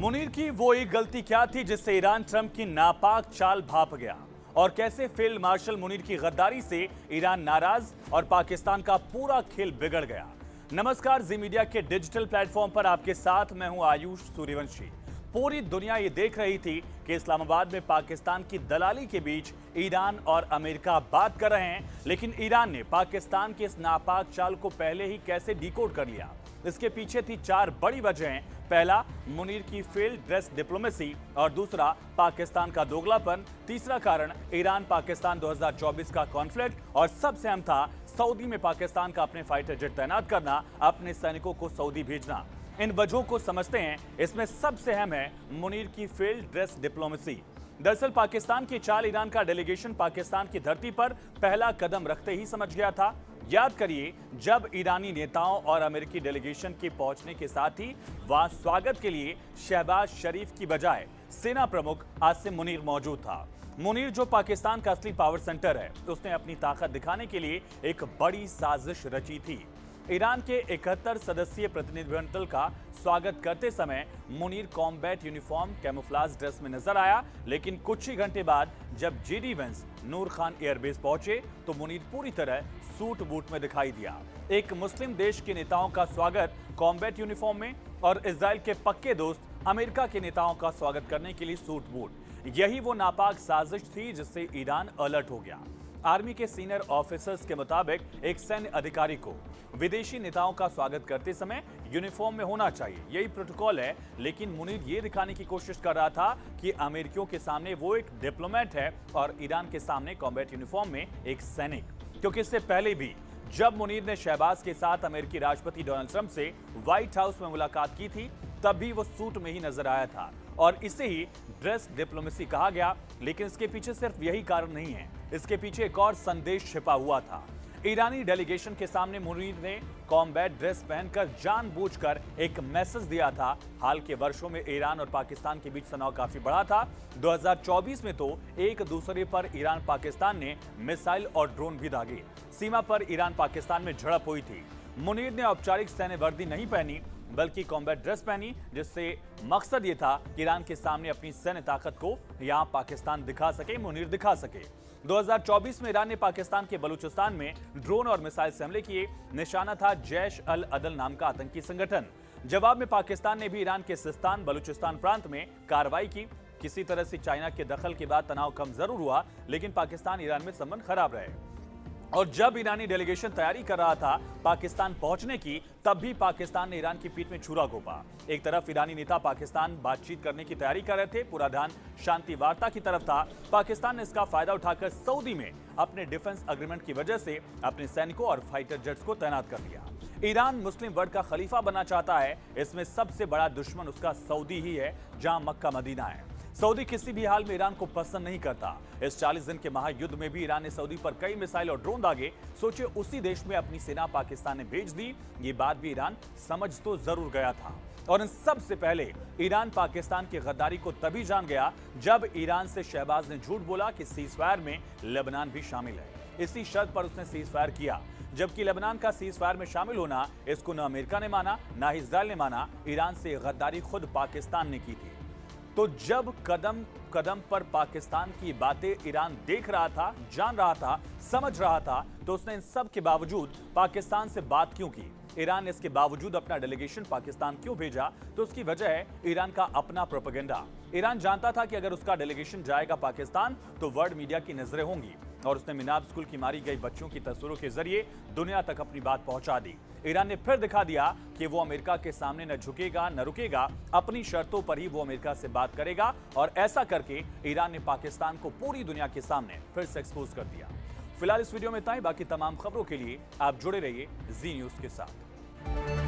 मुनीर की वो एक गलती क्या थी जिससे ईरान ट्रंप की नापाक चाल भाप गया, और कैसे फील्ड मार्शल मुनीर की गद्दारी से ईरान नाराज और पाकिस्तान का पूरा खेल बिगड़ गया। नमस्कार, जी मीडिया के डिजिटल प्लेटफॉर्म पर आपके साथ मैं हूं आयुष सूर्यवंशी। पूरी दुनिया ये देख रही थी कि इस्लामाबाद में पाकिस्तान की दलाली के बीच ईरान और अमेरिका बात कर रहे हैं, लेकिन ईरान ने पाकिस्तान की इस नापाक चाल को पहले ही कैसे डिकोड कर लिया। इसके पीछे थी 4 बड़ी वजहें। पहला, मुनीर की फेल्ड ड्रेस डिप्लोमेसी, और दूसरा, पाकिस्तान का दोगलापन। तीसरा कारण, ईरान पाकिस्तान 2024 का कॉन्फ्लिक्ट, और सबसे अहम था सऊदी में पाकिस्तान का अपने फाइटर जेट तैनात करना, अपने सैनिकों को सऊदी भेजना। इन वजहों को समझते हैं। इसमें सबसे अहम है मुनीर की फेल्ड ड्रेस डिप्लोमेसी। दरअसल पाकिस्तान की चाल ईरान का डेलीगेशन पाकिस्तान की धरती पर पहला कदम रखते ही समझ गया था। याद करिए, जब ईरानी नेताओं और अमेरिकी डेलीगेशन के पहुंचने के साथ ही वहां स्वागत के लिए शहबाज शरीफ की बजाय सेना प्रमुख आसिम मुनीर मौजूद था। मुनीर, जो पाकिस्तान का असली पावर सेंटर है, उसने अपनी ताकत दिखाने के लिए एक बड़ी साजिश रची थी। ईरान के 71 सदस्यीय प्रतिनिधिमंडल का स्वागत करते समय Munir combat uniform camouflage dress में नजर आया, लेकिन कुछ ही घंटे बाद जब जेडी वेंस नूर खान एयरबेस पहुंचे तो मुनीर पूरी तरह सूट बूट में दिखाई दिया। एक मुस्लिम देश के नेताओं का स्वागत कॉम्बैट यूनिफॉर्म में, और इजराइल के पक्के दोस्त अमेरिका के नेताओं का स्वागत करने के लिए सूट बूट। यही वो नापाक साजिश थी जिससे ईरान अलर्ट हो गया। आर्मी के सीनियर ऑफिसर्स के मुताबिक एक सैन्य अधिकारी को विदेशी नेताओं का स्वागत करते समय यूनिफॉर्म में होना चाहिए, यही प्रोटोकॉल है। लेकिन मुनीर ये दिखाने की कोशिश कर रहा था कि अमेरिकियों के सामने वो एक डिप्लोमेट है और ईरान के सामने कॉम्बैट यूनिफॉर्म में एक सैनिक। क्योंकि इससे पहले भी जब मुनीर ने शहबाज के साथ अमेरिकी राष्ट्रपति डोनाल्ड ट्रंप से व्हाइट हाउस में मुलाकात की थी, तब भी वो सूट में ही नजर आया था, और इसे ही ड्रेस डिप्लोमेसी कहा गया। लेकिन इसके पीछे सिर्फ यही कारण नहीं है, इसके पीछे एक और संदेश छिपा हुआ था। ईरानी डेलीगेशन के सामने मुनीर ने कॉम्बैट ड्रेस पहनकर जानबूझकर एक मैसेज दिया था। हाल के वर्षों में ईरान और पाकिस्तान के बीच तनाव काफी बढ़ा था। 2024 में तो एक दूसरे पर ईरान पाकिस्तान ने मिसाइल और ड्रोन भी दागे। सीमा पर ईरान पाकिस्तान में झड़प हुई थी। मुनीर ने औपचारिक सैन्य वर्दी नहीं पहनी, बल्कि कॉम्बैट ड्रेस पहनी, जिससे मकसद ये था कि ईरान के सामने अपनी सैन्य ताकत को यहां पाकिस्तान दिखा सके, मुनीर दिखा सके। 2024 में ईरान ने पाकिस्तान के बलूचिस्तान में ड्रोन और मिसाइल से हमले किए। निशाना था जैश अल अदल नाम का आतंकी संगठन। जवाब में पाकिस्तान ने भी ईरान के सिस्तान बलूचिस्तान प्रांत में कार्रवाई की। किसी तरह से चाइना के दखल के बाद तनाव कम जरूर हुआ, लेकिन पाकिस्तान ईरान में संबंध खराब रहे। और जब ईरानी डेलीगेशन तैयारी कर रहा था पाकिस्तान पहुंचने की, तब भी पाकिस्तान ने ईरान की पीठ में छुरा घोंपा। एक तरफ ईरानी नेता पाकिस्तान बातचीत करने की तैयारी कर रहे थे, पूरा ध्यान शांति वार्ता की तरफ था। पाकिस्तान ने इसका फायदा उठाकर सऊदी में अपने डिफेंस एग्रीमेंट की वजह से अपने सैनिकों और फाइटर जेट्स को तैनात कर लिया। ईरान मुस्लिम वर्ल्ड का खलीफा बनना चाहता है। इसमें सबसे बड़ा दुश्मन उसका सऊदी ही है, जहां मक्का मदीना है। सऊदी किसी भी हाल में ईरान को पसंद नहीं करता। इस 40 दिन के महायुद्ध में भी ईरान ने सऊदी पर कई मिसाइल और ड्रोन दागे। सोचिए, उसी देश में अपनी सेना पाकिस्तान ने भेज दी। ये बात भी ईरान समझ तो जरूर गया था। और इन सबसे पहले ईरान पाकिस्तान की गद्दारी को तभी जान गया जब ईरान से शहबाज ने झूठ बोला कि सीजफायर में लेबनान भी शामिल है। इसी शर्त पर उसने सीजफायर किया, जबकि लेबनान का सीजफायर में शामिल होना, इसको न अमेरिका ने माना न इजराइल ने माना। ईरान से गद्दारी खुद पाकिस्तान ने की थी। तो जब कदम कदम पर पाकिस्तान की बातें ईरान देख रहा था, जान रहा था, समझ रहा था, तो उसने इन सब के बावजूद पाकिस्तान से बात क्यों की? ईरान ने इसके बावजूद अपना डेलीगेशन पाकिस्तान क्यों भेजा? तो उसकी वजह है ईरान का अपना प्रोपेगेंडा। ईरान जानता था कि अगर उसका डेलीगेशन जाएगा पाकिस्तान तो वर्ल्ड मीडिया की नजरें होंगी, और उसने मिनाब स्कूल की मारी गई बच्चियों की तस्वीरों के जरिए दुनिया तक अपनी बात पहुंचा दी। ईरान ने फिर दिखा दिया कि वो अमेरिका के सामने न झुकेगा न रुकेगा, अपनी शर्तों पर ही वो अमेरिका से बात करेगा। और ऐसा करके ईरान ने पाकिस्तान को पूरी दुनिया के सामने फिर से एक्सपोज कर दिया। फिलहाल इस वीडियो में इतना ही। बाकी तमाम खबरों के लिए आप जुड़े रहिए जी न्यूज के साथ।